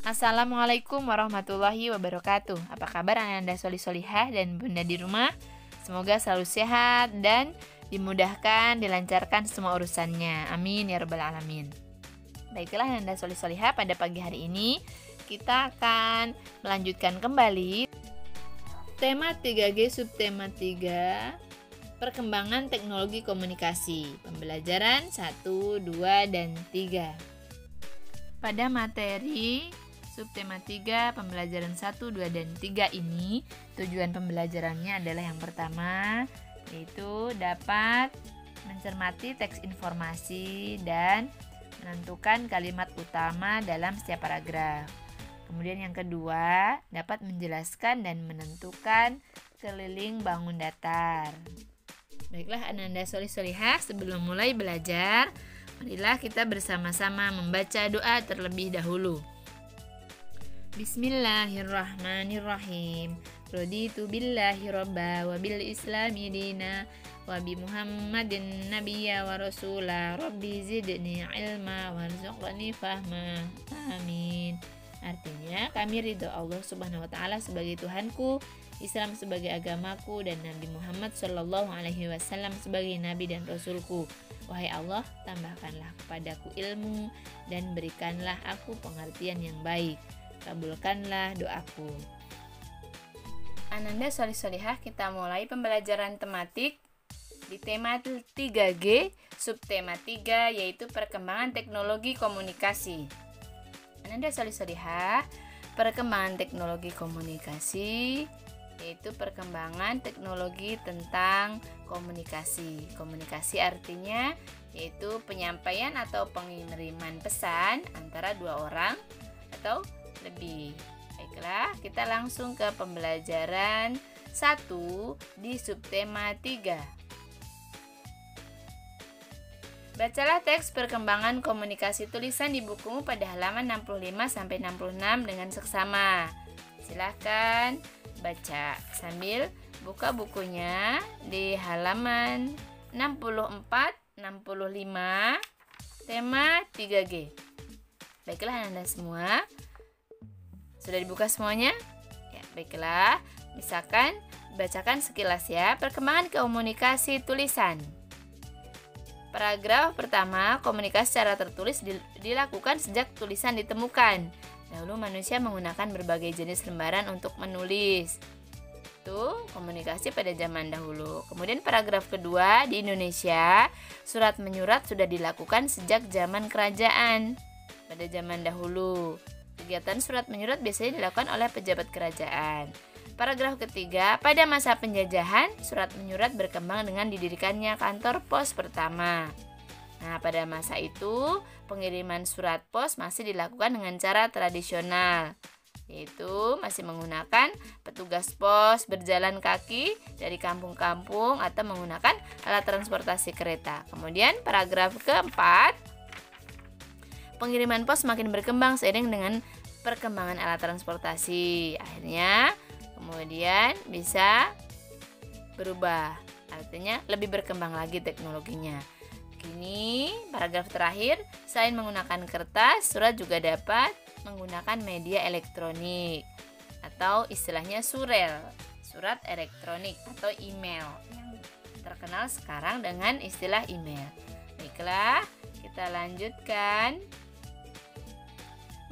Assalamualaikum warahmatullahi wabarakatuh. Apa kabar Ananda Solihah dan Bunda di rumah? Semoga selalu sehat dan dimudahkan, dilancarkan semua urusannya. Amin ya rabbal alamin. Baiklah Ananda Solihah, pada pagi hari ini kita akan melanjutkan kembali tema 3G subtema 3, perkembangan teknologi komunikasi, pembelajaran 1, 2, dan 3. Pada materi subtema 3, pembelajaran 1, 2, dan 3 ini, tujuan pembelajarannya adalah yang pertama, yaitu dapat mencermati teks informasi dan menentukan kalimat utama dalam setiap paragraf. Kemudian yang kedua, dapat menjelaskan dan menentukan keliling bangun datar. Baiklah Ananda Solihah, sebelum mulai belajar, marilah kita bersama-sama membaca doa terlebih dahulu. Bismillahirrahmanirrahim. Raditu billahi robba wa bil islami dina wa bi Muhammadin nabiyya wa rasula rabbi zidni ilma warzuqni fahma. Amin. Artinya, kami ridho Allah Subhanahu wa taala sebagai Tuhanku, Islam sebagai agamaku, dan Nabi Muhammad Shallallahu alaihi wasallam sebagai nabi dan rasulku. Wahai Allah, tambahkanlah kepadaku ilmu dan berikanlah aku pengertian yang baik. Kabulkanlah doaku. Ananda Solihah, kita mulai pembelajaran tematik di tema 3G, subtema 3, yaitu perkembangan teknologi komunikasi. Ananda Solihah, perkembangan teknologi komunikasi yaitu perkembangan teknologi tentang komunikasi. Komunikasi artinya yaitu penyampaian atau pengiriman pesan antara dua orang atau lebih. Baiklah, kita langsung ke pembelajaran 1 di subtema 3. Bacalah teks perkembangan komunikasi tulisan di bukumu pada halaman 65-66 dengan seksama. Silakan baca sambil buka bukunya di halaman 64-65, tema 3G. Baiklah Anda semua, sudah dibuka semuanya? Ya, baiklah. Misalkan bacakan sekilas ya, perkembangan komunikasi tulisan. Paragraf pertama, komunikasi secara tertulis dilakukan sejak tulisan ditemukan. Dahulu manusia menggunakan berbagai jenis lembaran untuk menulis. Itu komunikasi pada zaman dahulu. Kemudian paragraf kedua, di Indonesia, surat menyurat sudah dilakukan sejak zaman kerajaan. Pada zaman dahulu, kegiatan surat menyurat biasanya dilakukan oleh pejabat kerajaan. Paragraf ketiga, pada masa penjajahan, surat menyurat berkembang dengan didirikannya kantor pos pertama. Nah, pada masa itu, pengiriman surat pos masih dilakukan dengan cara tradisional, yaitu masih menggunakan petugas pos berjalan kaki dari kampung-kampung atau menggunakan alat transportasi kereta. Kemudian paragraf keempat, pengiriman pos semakin berkembang seiring dengan perkembangan alat transportasi. Akhirnya kemudian bisa berubah, artinya lebih berkembang lagi teknologinya. Kini paragraf terakhir, selain menggunakan kertas, surat juga dapat menggunakan media elektronik atau istilahnya surel, surat elektronik atau email yang terkenal sekarang dengan istilah email. Baiklah, kita lanjutkan.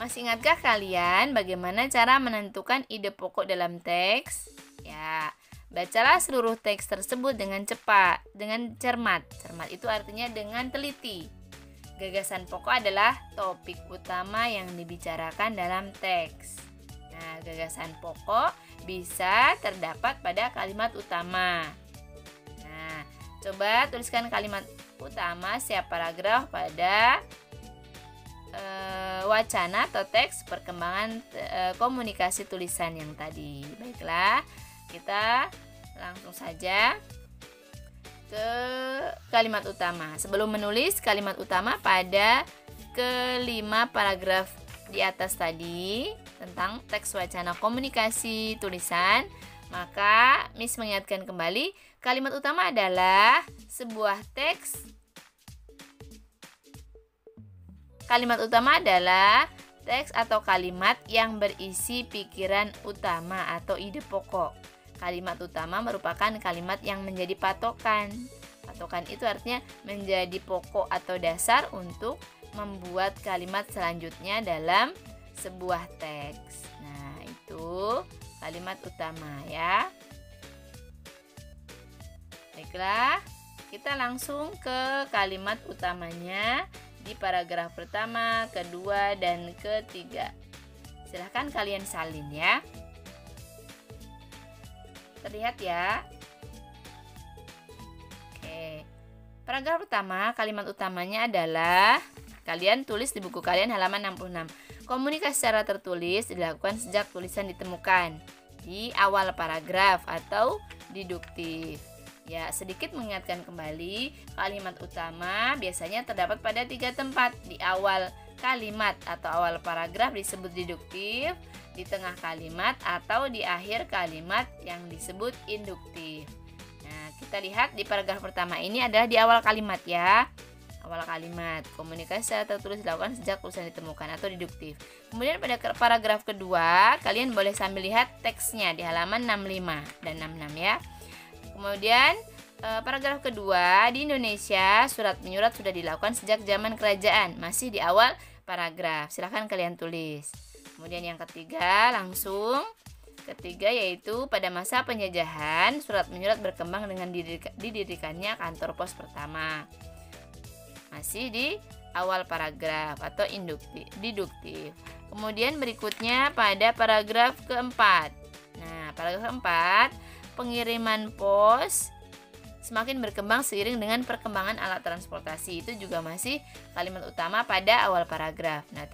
Masih ingatkah kalian bagaimana cara menentukan ide pokok dalam teks? Ya, bacalah seluruh teks tersebut dengan cepat, dengan cermat. Cermat itu artinya dengan teliti. Gagasan pokok adalah topik utama yang dibicarakan dalam teks. Nah, gagasan pokok bisa terdapat pada kalimat utama. Nah, coba tuliskan kalimat utama setiap paragraf pada wacana atau teks perkembangan komunikasi tulisan yang tadi. Baiklah, kita langsung saja ke kalimat utama. Sebelum menulis kalimat utama pada kelima paragraf di atas tadi tentang teks wacana komunikasi tulisan, maka Miss mengingatkan kembali, kalimat utama adalah sebuah teks. Kalimat utama adalah teks atau kalimat yang berisi pikiran utama atau ide pokok. Kalimat utama merupakan kalimat yang menjadi patokan. Patokan itu artinya menjadi pokok atau dasar untuk membuat kalimat selanjutnya dalam sebuah teks. Nah, itu kalimat utama ya. Baiklah, kita langsung ke kalimat utamanya di paragraf pertama, kedua, dan ketiga. Silahkan kalian salin ya. Terlihat ya. Oke. Paragraf pertama, kalimat utamanya adalah, kalian tulis di buku kalian halaman 66. Komunikasi secara tertulis dilakukan sejak tulisan ditemukan. Di awal paragraf atau deduktif. Ya, sedikit mengingatkan kembali, kalimat utama biasanya terdapat pada 3 tempat. Di awal kalimat atau awal paragraf disebut deduktif, di tengah kalimat atau di akhir kalimat yang disebut induktif. Nah, kita lihat di paragraf pertama ini adalah di awal kalimat ya. Awal kalimat, komunikasi secara tertulis dilakukan sejak tulisan ditemukan atau deduktif. Kemudian pada paragraf kedua, kalian boleh sambil lihat teksnya di halaman 65 dan 66 ya. Kemudian paragraf kedua, di Indonesia surat menyurat sudah dilakukan sejak zaman kerajaan, masih di awal paragraf. Silahkan kalian tulis. Kemudian yang ketiga, yaitu pada masa penjajahan surat menyurat berkembang dengan didirikannya kantor pos pertama. Masih di awal paragraf atau deduktif. Kemudian berikutnya pada paragraf keempat. Nah, paragraf keempat, pengiriman pos semakin berkembang seiring dengan perkembangan alat transportasi. Itu juga masih kalimat utama pada awal paragraf. Nah,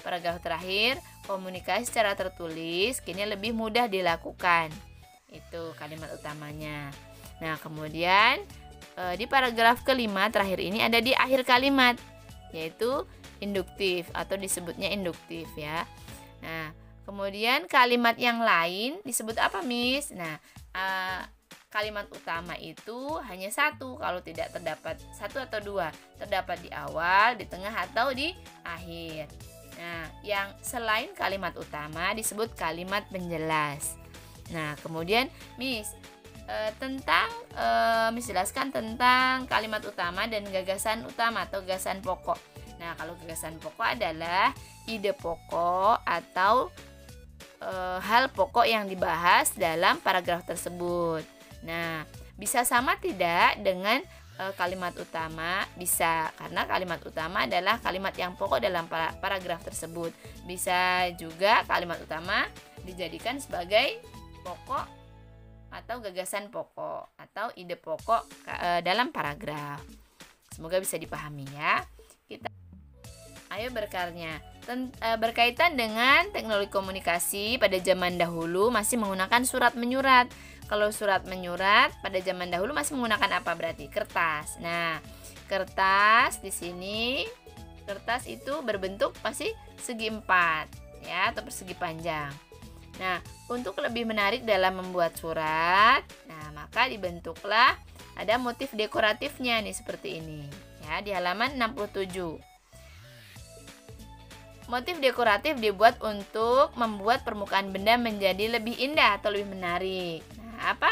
paragraf terakhir, komunikasi secara tertulis kini lebih mudah dilakukan. Itu kalimat utamanya. Nah, kemudian di paragraf kelima terakhir ini ada di akhir kalimat, yaitu induktif atau disebutnya induktif ya. Nah, kemudian kalimat yang lain disebut apa, Miss? Nah, kalimat utama itu hanya satu kalau tidak terdapat satu atau dua. Terdapat di awal, di tengah, atau di akhir. Nah, yang selain kalimat utama disebut kalimat penjelas. Nah, kemudian Miss Miss jelaskan tentang kalimat utama dan gagasan utama atau gagasan pokok. Nah, kalau gagasan pokok adalah ide pokok atau hal pokok yang dibahas dalam paragraf tersebut. Nah, bisa sama tidak dengan kalimat utama? Bisa, karena kalimat utama adalah kalimat yang pokok dalam paragraf tersebut. Bisa juga kalimat utama dijadikan sebagai pokok atau gagasan pokok atau ide pokok dalam paragraf. Semoga bisa dipahami ya. Ayo berkarya. Berkaitan dengan teknologi komunikasi pada zaman dahulu masih menggunakan surat menyurat. Kalau surat menyurat pada zaman dahulu masih menggunakan apa berarti? Kertas. Nah, kertas di sini, kertas itu berbentuk pasti segi 4 ya, atau persegi panjang. Nah, untuk lebih menarik dalam membuat surat, nah maka dibentuklah ada motif dekoratifnya nih seperti ini ya, di halaman 67. Motif dekoratif dibuat untuk membuat permukaan benda menjadi lebih indah atau lebih menarik. Nah, apa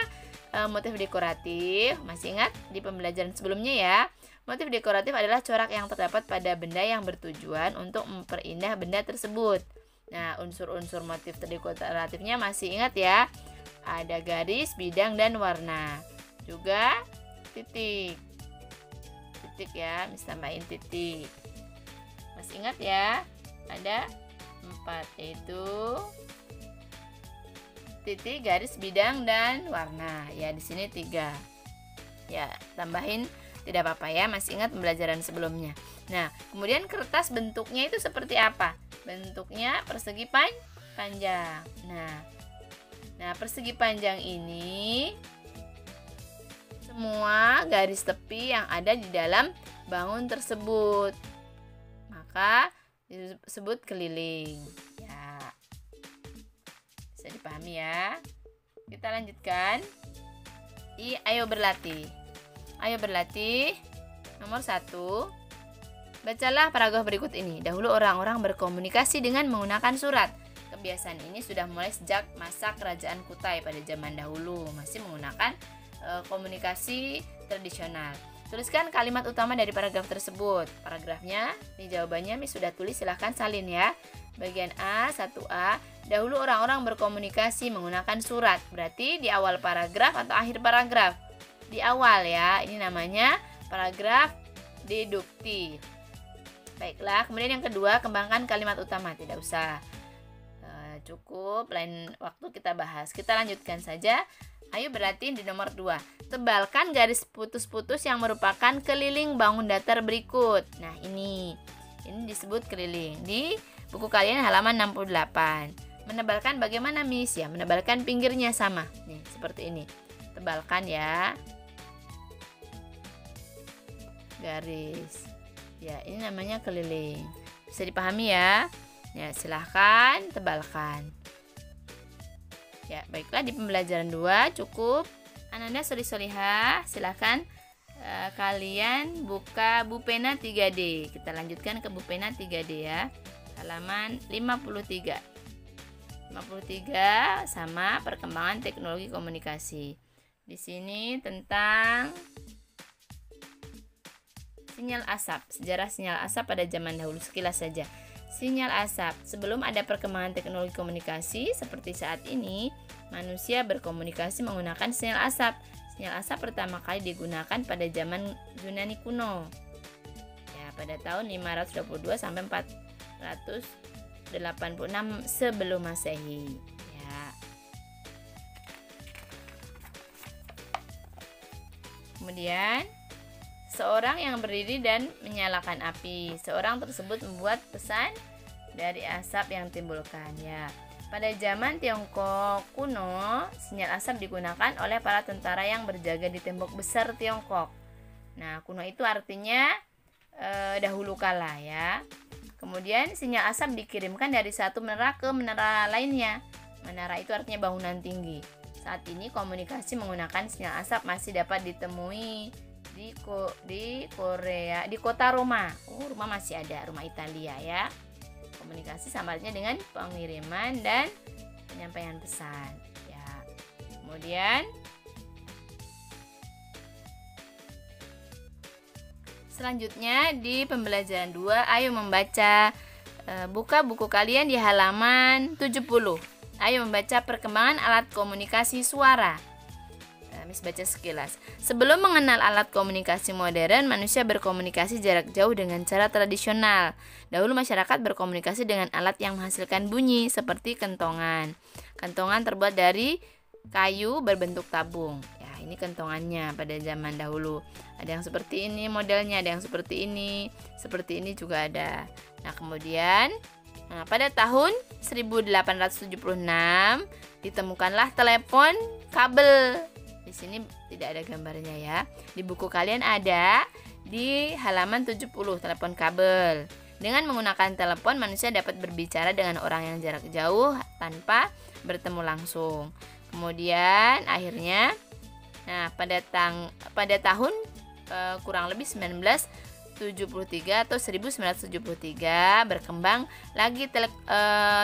motif dekoratif? Masih ingat di pembelajaran sebelumnya ya? Motif dekoratif adalah corak yang terdapat pada benda yang bertujuan untuk memperindah benda tersebut. Nah, unsur-unsur motif dekoratifnya masih ingat ya? Ada garis, bidang, dan warna. Juga titik. Titik ya, bisa tambahin titik. Masih ingat ya? Ada 4, yaitu titik, garis, bidang, dan warna. Ya, di sini 3. Ya, tambahin tidak apa-apa ya, masih ingat pembelajaran sebelumnya. Nah, kemudian kertas bentuknya itu seperti apa? Bentuknya persegi panjang. Nah, persegi panjang ini semua garis tepi yang ada di dalam bangun tersebut, maka disebut keliling. Ya, bisa dipahami ya. Kita lanjutkan. Ayo berlatih. Ayo berlatih. Nomor 1. Bacalah paragraf berikut ini. Dahulu orang-orang berkomunikasi dengan menggunakan surat. Kebiasaan ini sudah mulai sejak masa kerajaan Kutai pada zaman dahulu, masih menggunakan komunikasi tradisional. Tuliskan kalimat utama dari paragraf tersebut. Paragrafnya, di jawabannya Miss sudah tulis, silahkan salin ya. Bagian A, 1A, dahulu orang-orang berkomunikasi menggunakan surat. Berarti di awal paragraf atau akhir paragraf? Di awal ya, ini namanya paragraf deduktif. Baiklah, kemudian yang kedua, kembangkan kalimat utama. Tidak usah, cukup, lain waktu kita bahas. Kita lanjutkan saja. Ayo berarti di nomor 2. Tebalkan garis putus-putus yang merupakan keliling bangun datar berikut. Nah, ini disebut keliling. Di buku kalian halaman 68. Menebalkan bagaimana, Miss? Ya, menebalkan pinggirnya sama. Nih, seperti ini. Tebalkan ya. Garis. Ya, ini namanya keliling. Bisa dipahami ya? Ya, silahkan tebalkan. Ya, baiklah, di pembelajaran 2 cukup. Ananda Soli-Solihah, silahkan kalian buka Bupena 3D. Kita lanjutkan ke Bupena 3D ya. Halaman 53. 53 sama perkembangan teknologi komunikasi. Di sini tentang sinyal asap, sejarah sinyal asap pada zaman dahulu, sekilas saja. Sinyal asap. Sebelum ada perkembangan teknologi komunikasi seperti saat ini, manusia berkomunikasi menggunakan sinyal asap. Sinyal asap pertama kali digunakan pada zaman Yunani kuno. Ya, pada tahun 522 sampai 486 sebelum Masehi. Ya. Kemudian seorang yang berdiri dan menyalakan api. Seorang tersebut membuat pesan dari asap yang timbulkan. Ya. Pada zaman Tiongkok kuno, sinyal asap digunakan oleh para tentara yang berjaga di tembok besar Tiongkok. Nah, kuno itu artinya dahulu kala ya. Kemudian sinyal asap dikirimkan dari satu menara ke menara lainnya. Menara itu artinya bangunan tinggi. Saat ini komunikasi menggunakan sinyal asap masih dapat ditemui di Korea, di kota Roma. Roma masih ada, Roma Italia ya. Komunikasi sama halnya dengan pengiriman dan penyampaian pesan ya. Kemudian selanjutnya di pembelajaran 2, ayo membaca, buka buku kalian di halaman 70. Ayo membaca perkembangan alat komunikasi suara. Miss baca sekilas. Sebelum mengenal alat komunikasi modern, manusia berkomunikasi jarak jauh dengan cara tradisional. Dahulu masyarakat berkomunikasi dengan alat yang menghasilkan bunyi seperti kentongan. Kentongan terbuat dari kayu berbentuk tabung. Ya, ini kentongannya pada zaman dahulu. Ada yang seperti ini modelnya, ada yang seperti ini juga ada. Nah, kemudian pada tahun 1876 ditemukanlah telepon kabel. Di sini tidak ada gambarnya ya. Di buku kalian ada di halaman 70, telepon kabel. Dengan menggunakan telepon, manusia dapat berbicara dengan orang yang jarak jauh tanpa bertemu langsung. Kemudian akhirnya pada tahun kurang lebih 1973 atau 1973 berkembang lagi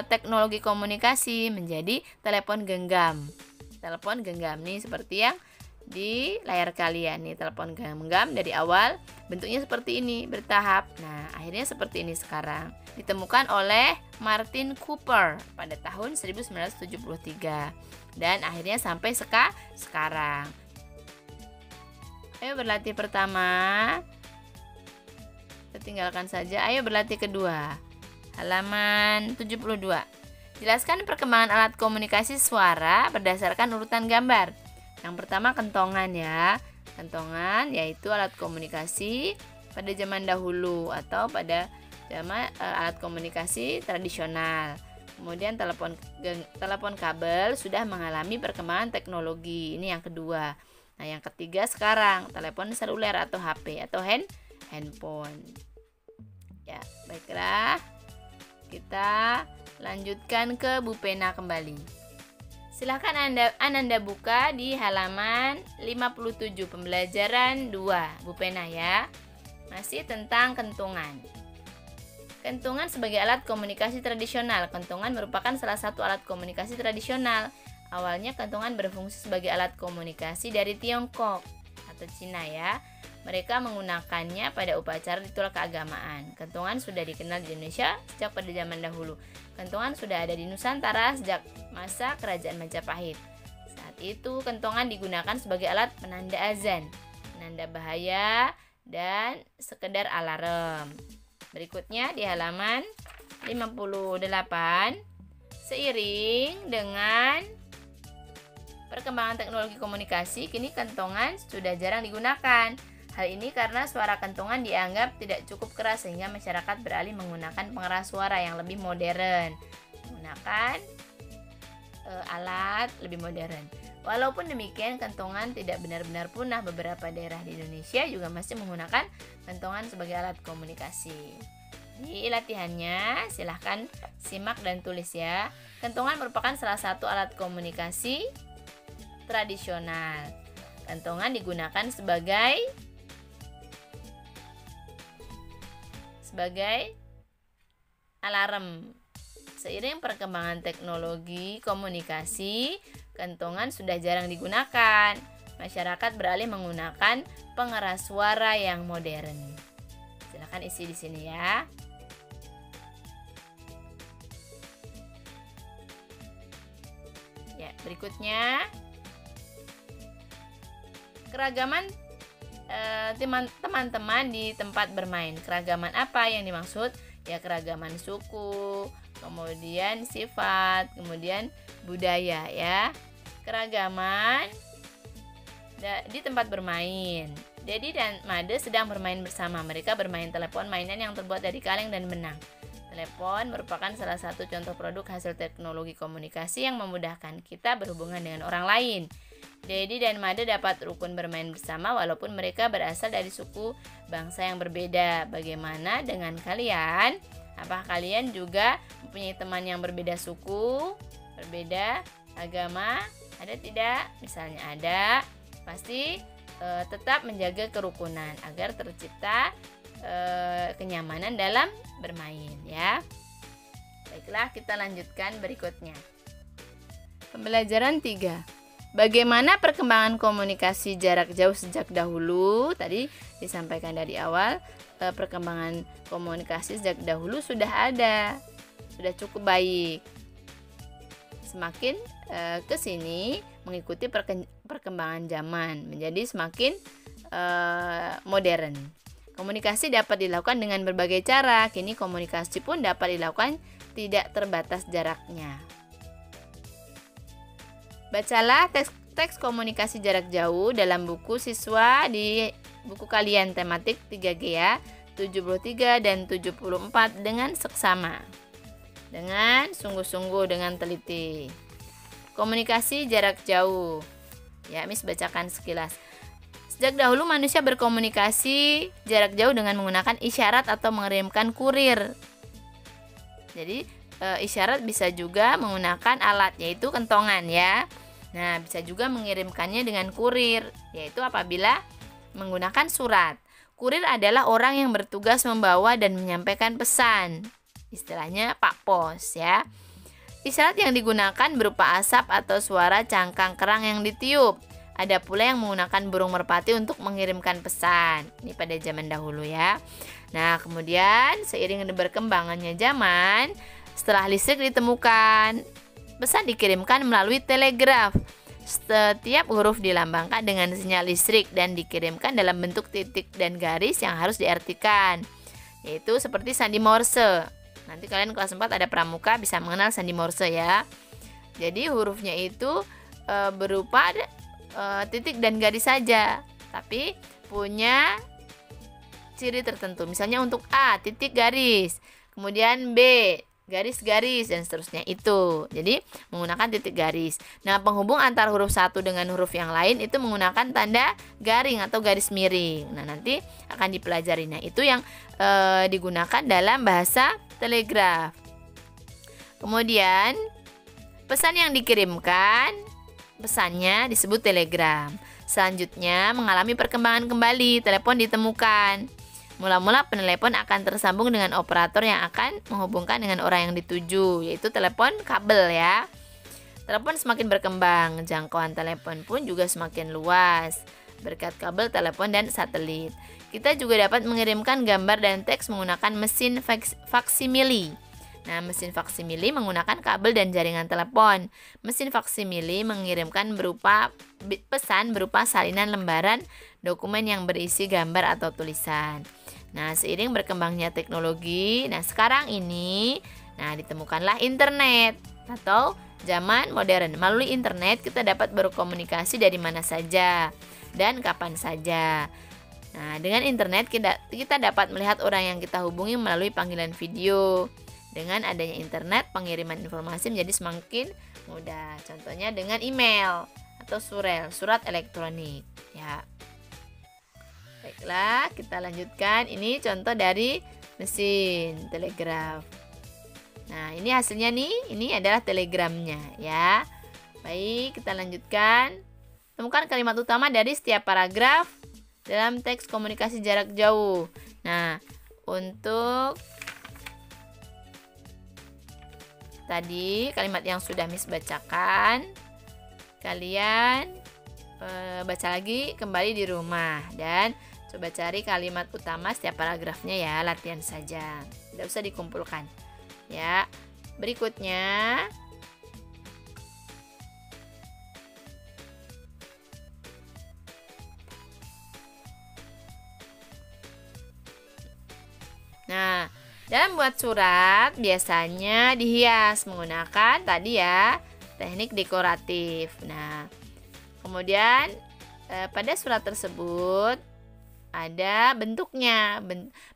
teknologi komunikasi menjadi telepon genggam. Telepon genggam nih seperti yang di layar kalian nih, telepon genggam dari awal bentuknya seperti ini, bertahap. Nah, akhirnya seperti ini sekarang. Ditemukan oleh Martin Cooper pada tahun 1973 dan akhirnya sampai sekarang. Ayo berlatih pertama. Kita tinggalkan saja. Ayo berlatih kedua. Halaman 72. Jelaskan perkembangan alat komunikasi suara berdasarkan urutan gambar. Yang pertama kentongan ya. Kentongan yaitu alat komunikasi pada zaman dahulu atau pada zaman alat komunikasi tradisional. Kemudian telepon kabel sudah mengalami perkembangan teknologi. Ini yang kedua. Nah, yang ketiga sekarang telepon seluler atau HP atau handphone. Ya, baiklah. Kita lanjutkan ke Bupena kembali. Silahkan Ananda buka di halaman 57 pembelajaran 2 Bupena ya. Masih tentang kentungan. Kentungan sebagai alat komunikasi tradisional. Kentungan merupakan salah satu alat komunikasi tradisional. Awalnya kentungan berfungsi sebagai alat komunikasi dari Tiongkok atau Cina ya. Mereka menggunakannya pada upacara ritual keagamaan. Kentungan sudah dikenal di Indonesia sejak pada zaman dahulu. Kentungan sudah ada di Nusantara sejak masa Kerajaan Majapahit. Saat itu kentungan digunakan sebagai alat penanda azan, penanda bahaya, dan sekedar alarm. Berikutnya di halaman 58, seiring dengan perkembangan teknologi komunikasi, kini kentongan sudah jarang digunakan. Hal ini karena suara kentongan dianggap tidak cukup keras sehingga masyarakat beralih menggunakan pengeras suara yang lebih modern, menggunakan alat lebih modern. Walaupun demikian, kentongan tidak benar-benar punah. Beberapa daerah di Indonesia juga masih menggunakan kentongan sebagai alat komunikasi. Di latihannya, silahkan simak dan tulis ya. Kentongan merupakan salah satu alat komunikasi tradisional. Kentongan digunakan sebagai alarm. Seiring perkembangan teknologi komunikasi, kentongan sudah jarang digunakan. Masyarakat beralih menggunakan pengeras suara yang modern. Silakan isi di sini ya. Ya, berikutnya keragaman teman-teman di tempat bermain. Keragaman apa yang dimaksud? Ya, keragaman suku, kemudian sifat, kemudian budaya ya. Keragaman di tempat bermain. Dedi dan Made sedang bermain bersama. Mereka bermain telepon mainan yang terbuat dari kaleng dan benang. Telepon merupakan salah satu contoh produk hasil teknologi komunikasi yang memudahkan kita berhubungan dengan orang lain. Dedi dan Made dapat rukun bermain bersama walaupun mereka berasal dari suku bangsa yang berbeda. Bagaimana dengan kalian? Apakah kalian juga mempunyai teman yang berbeda suku, berbeda agama? Ada tidak? Misalnya ada, pasti tetap menjaga kerukunan agar tercipta kenyamanan dalam bermain ya. Baiklah, kita lanjutkan berikutnya. Pembelajaran 3. Bagaimana perkembangan komunikasi jarak jauh sejak dahulu? Tadi disampaikan dari awal, perkembangan komunikasi sejak dahulu sudah ada, sudah cukup baik. Semakin ke sini mengikuti perkembangan zaman menjadi semakin modern. Komunikasi dapat dilakukan dengan berbagai cara. Kini komunikasi pun dapat dilakukan tidak terbatas jaraknya. Bacalah teks komunikasi jarak jauh dalam buku siswa di buku kalian tematik 3G ya, 73 dan 74 dengan seksama. Dengan sungguh-sungguh, dengan teliti. Komunikasi jarak jauh. Ya, Miss bacakan sekilas. Sejak dahulu manusia berkomunikasi jarak jauh dengan menggunakan isyarat atau mengirimkan kurir. Jadi isyarat bisa juga menggunakan alat, yaitu kentongan ya. Nah, bisa juga mengirimkannya dengan kurir, yaitu apabila menggunakan surat. Kurir adalah orang yang bertugas membawa dan menyampaikan pesan. Istilahnya Pak Pos ya. Isyarat yang digunakan berupa asap atau suara cangkang kerang yang ditiup. Ada pula yang menggunakan burung merpati untuk mengirimkan pesan. Ini pada zaman dahulu ya. Nah, kemudian seiring berkembangannya zaman, setelah listrik ditemukan, pesan dikirimkan melalui telegraf. Setiap huruf dilambangkan dengan sinyal listrik dan dikirimkan dalam bentuk titik dan garis yang harus diartikan, yaitu seperti sandi Morse. Nanti kalian kelas 4 ada pramuka bisa mengenal sandi Morse ya. Jadi hurufnya itu berupa titik dan garis saja, tapi punya ciri tertentu. Misalnya untuk A, titik garis, kemudian B, garis-garis, dan seterusnya itu. Jadi menggunakan titik garis. Nah, penghubung antar huruf satu dengan huruf yang lain itu menggunakan tanda garing atau garis miring. Nah, nanti akan dipelajari. Nah, itu yang digunakan dalam bahasa telegraf. Kemudian pesan yang dikirimkan, pesannya disebut telegram. Selanjutnya mengalami perkembangan kembali, telepon ditemukan. Mula-mula penelepon akan tersambung dengan operator yang akan menghubungkan dengan orang yang dituju, yaitu telepon kabel ya. Telepon semakin berkembang, jangkauan telepon pun juga semakin luas berkat kabel telepon dan satelit. Kita juga dapat mengirimkan gambar dan teks menggunakan mesin faksimili. Nah, mesin faksimili menggunakan kabel dan jaringan telepon. Mesin faksimili mengirimkan pesan berupa salinan lembaran dokumen yang berisi gambar atau tulisan. Nah, seiring berkembangnya teknologi, sekarang ini, ditemukanlah internet atau zaman modern. Melalui internet kita dapat berkomunikasi dari mana saja dan kapan saja. Nah, dengan internet kita dapat melihat orang yang kita hubungi melalui panggilan video. Dengan adanya internet, pengiriman informasi menjadi semakin mudah. Contohnya dengan email atau surat elektronik ya. Baiklah, kita lanjutkan. Ini contoh dari mesin telegraf. Nah, ini hasilnya nih. Ini adalah telegramnya ya. Baik, kita lanjutkan. Temukan kalimat utama dari setiap paragraf dalam teks komunikasi jarak jauh. Nah, untuk tadi kalimat yang sudah Miss bacakan, kalian baca lagi kembali di rumah dan coba cari kalimat utama setiap paragrafnya ya, latihan saja, tidak usah dikumpulkan ya. Berikutnya dalam buat surat biasanya dihias menggunakan tadi ya teknik dekoratif. Nah, kemudian pada surat tersebut ada bentuknya.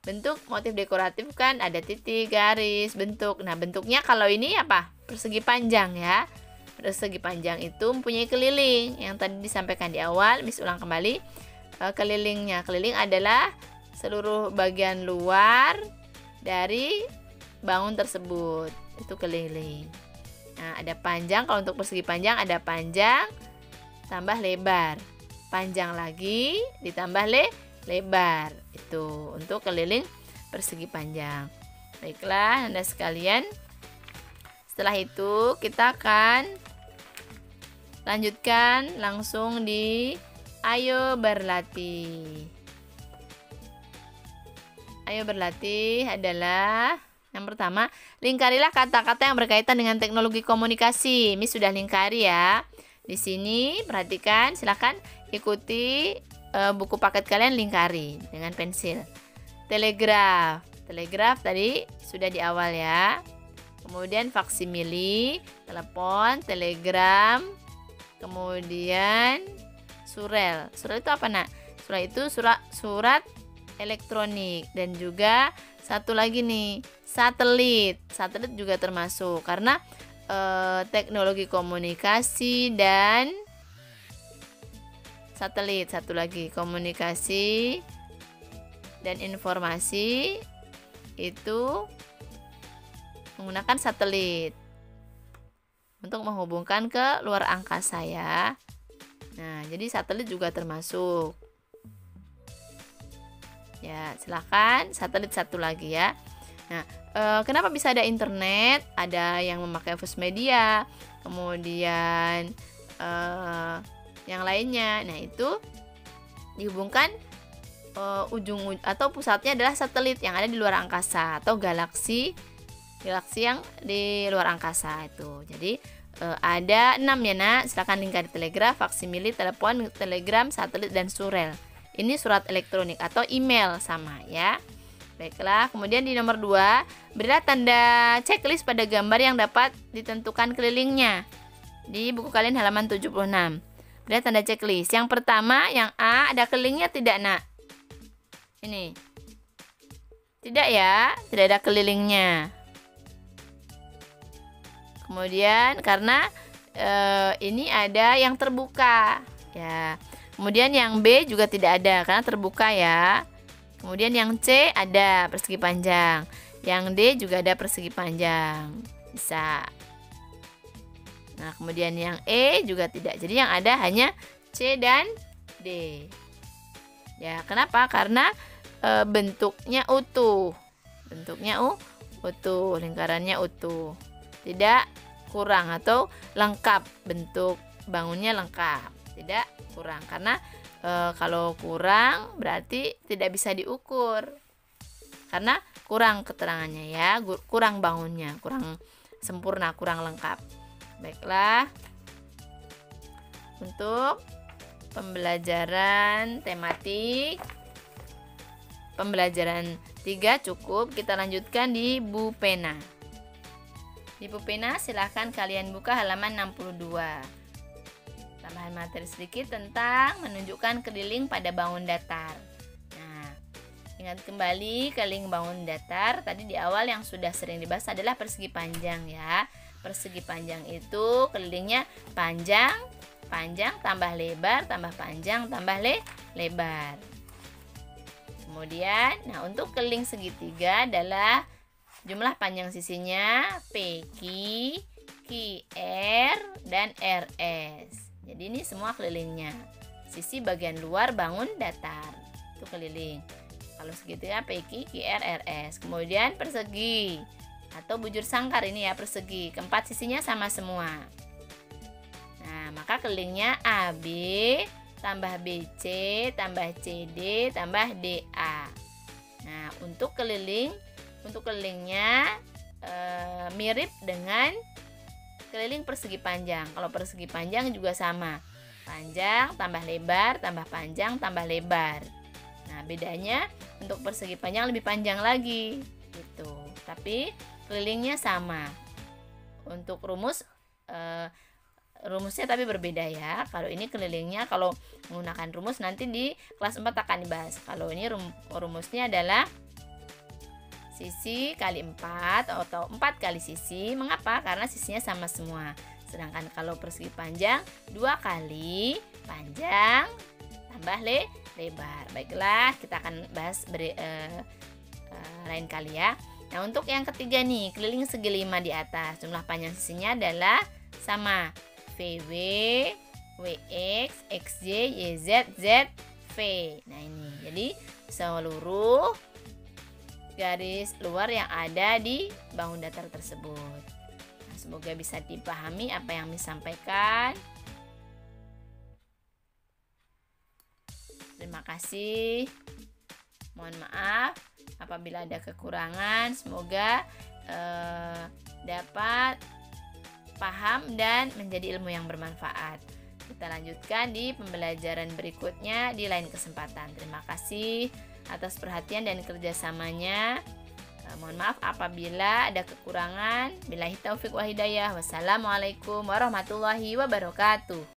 Bentuk motif dekoratif kan ada titik, garis, bentuk. Nah, bentuknya kalau ini apa? Persegi panjang ya. Persegi panjang itu mempunyai keliling. Yang tadi disampaikan di awal, Miss ulang kembali. Kelilingnya. Keliling adalah seluruh bagian luar dari bangun tersebut. Itu keliling. Nah, ada panjang. Kalau untuk persegi panjang ada panjang tambah lebar. Panjang lagi ditambah lebar. Itu untuk keliling persegi panjang. Baiklah, Anda sekalian. Setelah itu kita akan lanjutkan langsung di ayo berlatih. Ayo berlatih adalah yang pertama, lingkarilah kata-kata yang berkaitan dengan teknologi komunikasi. Miss sudah lingkari ya. Di sini perhatikan, silakan ikuti buku paket kalian, lingkari dengan pensil. Telegraf. Telegraf tadi sudah di awal ya. Kemudian faksimili, telepon, telegram, kemudian surel. Surel itu apa, Nak? Surel itu surat elektronik, dan juga satu lagi nih, satelit. Satelit juga termasuk karena teknologi komunikasi dan satelit. Satu lagi, komunikasi dan informasi itu menggunakan satelit untuk menghubungkan ke luar angkasa ya. Nah, jadi satelit juga termasuk. Ya, silakan satelit satu lagi ya. Nah, kenapa bisa ada internet? Ada yang memakai first media, kemudian yang lainnya. Nah, itu dihubungkan ujung atau pusatnya adalah satelit yang ada di luar angkasa atau galaksi yang di luar angkasa itu. Jadi ada 6 ya, Nak. Silakan lingkari telegraf, faksimili, telepon, telegram, satelit, dan surel. Ini surat elektronik atau email sama ya. Baiklah, kemudian di nomor 2, berilah tanda checklist pada gambar yang dapat ditentukan kelilingnya. Di buku kalian halaman 76. Berilah tanda checklist. Yang pertama, yang A, ada kelilingnya tidak, Nak? Ini. Tidak ya, tidak ada kelilingnya. Kemudian karena ini ada yang terbuka ya. Kemudian yang B juga tidak ada karena terbuka ya. Kemudian yang C ada persegi panjang. Yang D juga ada persegi panjang. Bisa. Nah, kemudian yang E juga tidak. Jadi yang ada hanya C dan D. Ya, kenapa? Karena bentuknya utuh. Utuh, lingkarannya utuh. Tidak kurang atau lengkap, bentuk bangunnya lengkap, tidak kurang. Karena kalau kurang berarti tidak bisa diukur. Karena kurang keterangannya ya, kurang bangunnya, kurang sempurna, kurang lengkap. Baiklah. Untuk pembelajaran tematik pembelajaran 3 cukup. Kita lanjutkan di Bu Pena. Di Bu Pena silahkan kalian buka halaman 62. Tambahan materi sedikit tentang menunjukkan keliling pada bangun datar. Nah, ingat kembali keliling bangun datar tadi di awal yang sudah sering dibahas adalah persegi panjang ya. Persegi panjang itu kelilingnya panjang tambah lebar tambah panjang tambah lebar. Kemudian, nah untuk keliling segitiga adalah jumlah panjang sisinya PQ, QR, dan RS. Jadi ini semua kelilingnya. Sisi bagian luar bangun datar itu keliling. Kalau segitiga PQ, QR, RS. Kemudian persegi atau bujur sangkar ini ya persegi. Keempat sisinya sama semua. Nah, maka kelilingnya AB tambah BC tambah CD tambah DA. Nah, untuk kelilingnya mirip dengan keliling persegi panjang. Kalau persegi panjang juga sama. Panjang tambah lebar tambah panjang tambah lebar. Nah, bedanya untuk persegi panjang lebih panjang lagi gitu. Tapi kelilingnya sama. Untuk rumusnya tapi berbeda ya. Kalau ini kelilingnya kalau menggunakan rumus nanti di kelas 4 akan dibahas. Kalau ini rumusnya adalah sisi kali 4 atau 4 kali sisi. Mengapa? Karena sisinya sama semua. Sedangkan kalau persegi panjang 2 kali panjang tambah lebar. Baiklah, kita akan bahas lain kali ya. Nah, untuk yang ketiga nih, keliling segi 5 di atas. Jumlah panjang sisinya adalah sama. VW, WX, XY, YZ, ZV. Nah ini, jadi seluruh garis luar yang ada di bangun datar tersebut. Nah, semoga bisa dipahami apa yang disampaikan. Terima kasih. Mohon maaf apabila ada kekurangan. Semoga dapat paham dan menjadi ilmu yang bermanfaat. Kita lanjutkan di pembelajaran berikutnya di lain kesempatan. Terima kasih atas perhatian dan kerjasamanya. Mohon maaf apabila ada kekurangan. Billahi taufik wa hidayah. Wassalamualaikum warahmatullahi wabarakatuh.